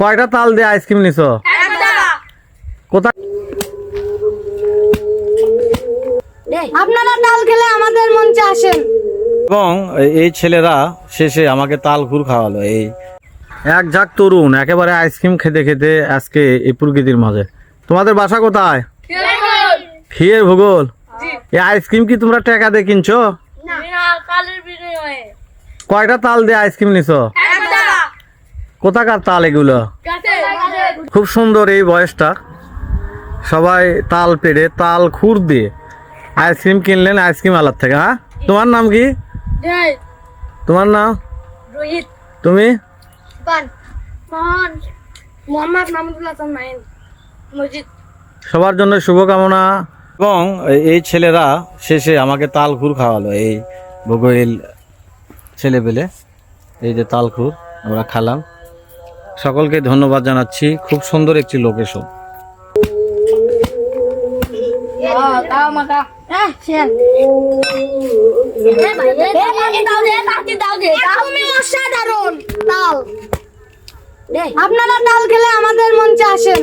কয়টা তাল দিয়ে আইসক্রিম নিছো? কোথায়? আপনারা তাল খেলে আমাদের মঞ্চে আসেন। এবং এই ছেলেরা শেষে আমাকে তাল ঘুর খাওয়ালো। এই এক ঝাঁক তরুণ একেবারে আইসক্রিম খেতে খেতে আজকে এই প্রকৃতির মাঝে। তোমাদের বাসা কোথায়? খিয়ের ভূগোল। এই আইসক্রিম কি তোমরা টাকা দিয়ে কিনছো? কয়টা তাল দিয়ে আইসক্রিম নিছো? কোথাকার তাল এগুলো? খুব সুন্দর এই বয়সটা। সবাই তাল পেড়ে তাল খুর দিয়ে আইসক্রিম কিনলেন আইসক্রিম আলার থেকে। হ্যাঁ, তোমার নাম কি? তোমার নাম? রোহিত। তুমি? মোহাম্মদ মাহমুদুল্লাহ মাইন মসজিদ। সবার জন্য শুভকামনা। এবং এই ছেলেরা শেষে আমাকে তাল খুর খাওয়ালো। এই ভূগোল ছেলে পেলে এই যে তাল খুর আমরা খেলাম। সকলকে ধন্যবাদ জানাচ্ছি। খুব সুন্দর একটি লোকেশন। অসাধারণ তাল। আপনারা তাল খেলে আমাদের মঞ্চে আসেন।